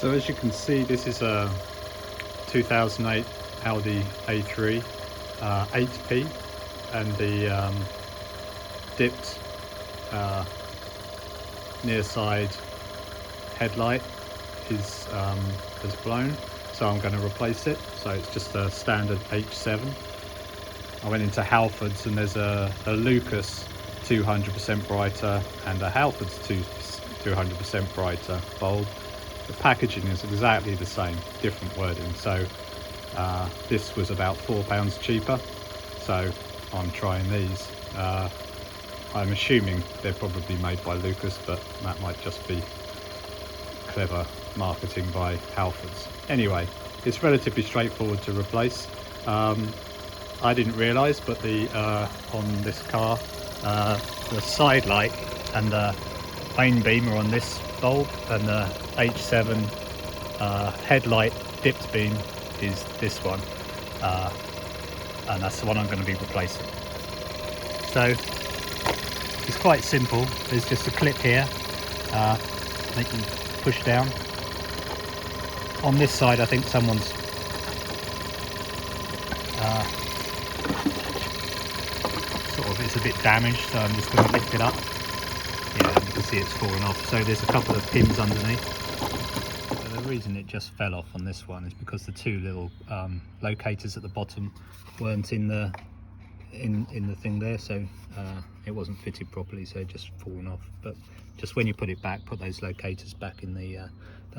So as you can see, this is a 2008 Audi A3 8P, and the dipped near side headlight is has blown, so I'm going to replace it. So it's just a standard H7. I went into Halfords and there's a Lucas 200% brighter and a Halfords 200% brighter bulb. The packaging is exactly the same, different wording. So this was about £4 cheaper, so I'm trying these. I'm assuming they're probably made by Lucas, but that might just be clever marketing by Halfords. Anyway, it's relatively straightforward to replace. I didn't realise, but the on this car, the side light and the main beam are on this bulb, and the H7 headlight dipped beam is this one, and that's the one I'm going to be replacing. So it's quite simple. There's just a clip here that you push down. On this side, I think someone's it's a bit damaged, so I'm just going to lift it up. Yeah, you can see it's fallen off. So there's a couple of pins underneath. So the reason it just fell off on this one is because the two little locators at the bottom weren't in the thing there, so it wasn't fitted properly, so it just fallen off. But just when you put it back, put those locators back in the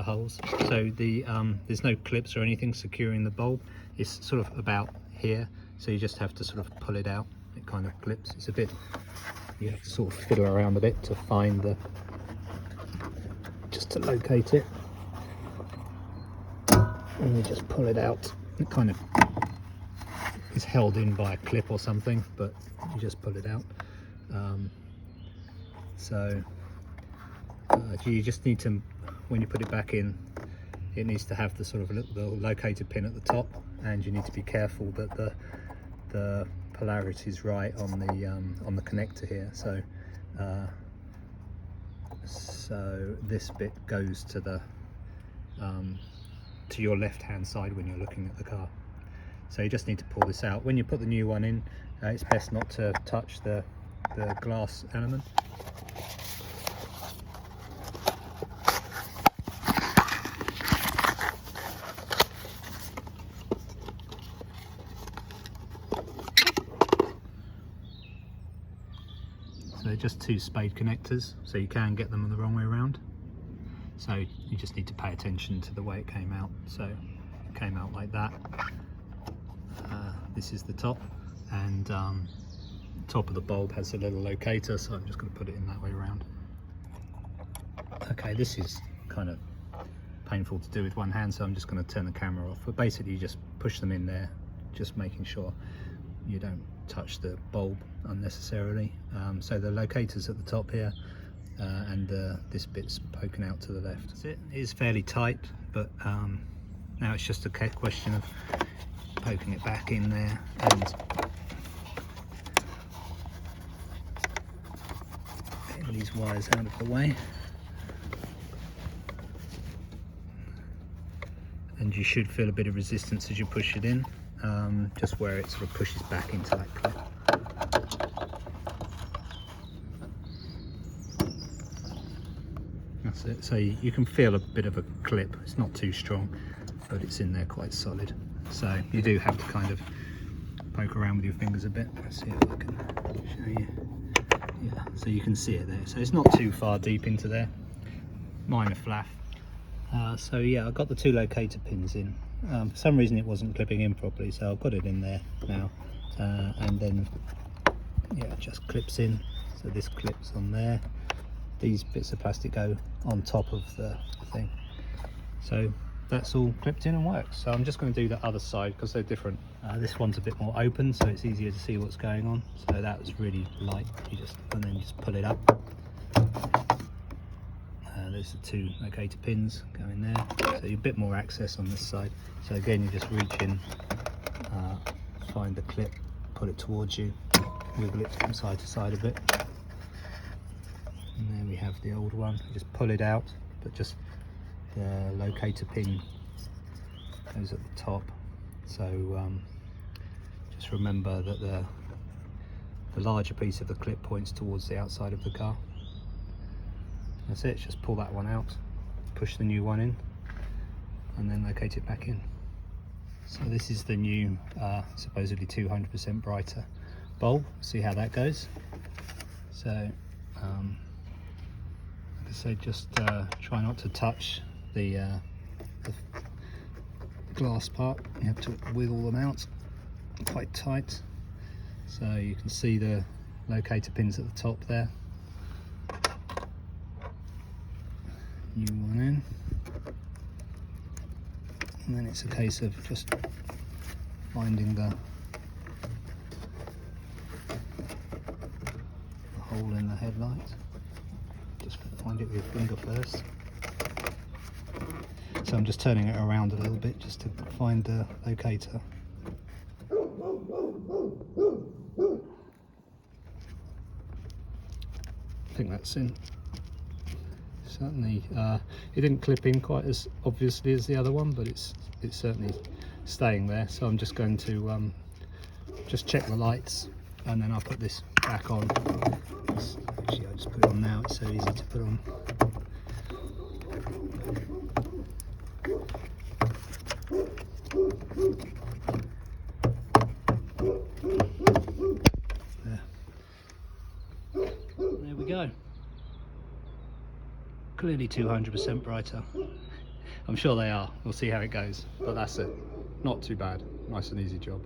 holes. So the there's no clips or anything securing the bulb. It's sort of about here, so you just have to sort of pull it out. It kind of clips. It's a bit, you have to sort of fiddle around a bit to find the, just to locate it, and you just pull it out. It kind of is held in by a clip or something, but you just pull it out. You just need to, when you put it back in, it needs to have the sort of little locator pin at the top, and you need to be careful that the polarity is right on the connector here. So so this bit goes to the to your left hand side when you're looking at the car. So you just need to pull this out. When you put the new one in, it's best not to touch the glass element. So they're just two spade connectors, so you can get them the wrong way around. So you just need to pay attention to the way it came out. So it came out like that. This is the top, and top of the bulb has a little locator, so I'm just going to put it in that way around. Okay, this is kind of painful to do with one hand, so I'm just going to turn the camera off. But basically you just push them in there, just making sure you don't touch the bulb unnecessarily. So the locator's at the top here, and this bit's poking out to the left. That's it. It is fairly tight, but now it's just a question of poking it back in there and getting these wires out of the way. And you should feel a bit of resistance as you push it in, just where it sort of pushes back into that clip. That's it. So you can feel a bit of a clip. It's not too strong, but it's in there quite solid. So you do have to kind of poke around with your fingers a bit. Let's see if I can show you. Yeah, so you can see it there. So it's not too far deep into there. Minor flaff. So yeah, I got the two locator pins in. For some reason it wasn't clipping in properly, so I've got it in there now. And then yeah, it just clips in. So this clips on there. These bits of plastic go on top of the thing. So that's all clipped in and works. So I'm just going to do the other side because they're different. This one's a bit more open, so it's easier to see what's going on. So that was really light. You just pull it up. There's the two locator pins going there. So you're a bit more access on this side. So again, you just reach in, find the clip, put it towards you, wiggle it from side to side a bit. And there we have the old one. You just pull it out, but just the locator pin goes at the top, so just remember that the larger piece of the clip points towards the outside of the car. That's it, just pull that one out, push the new one in, and then locate it back in. So this is the new supposedly 200% brighter bulb. See how that goes. So like I say, just try not to touch the glass part. You have to wiggle them out quite tight, so you can see the locator pins at the top there. New one in, and then it's a case of just finding the hole in the headlight. Just find it with your finger first. So I'm just turning it around a little bit just to find the locator. I think that's in. Certainly, it didn't clip in quite as obviously as the other one, but it's certainly staying there. So I'm just going to just check the lights, and then I'll put this back on. Actually, I'll just put it on now. It's so easy to put on. There we go. Clearly 200% brighter. I'm sure they are. We'll see how it goes, but that's it. Not too bad. Nice and easy job.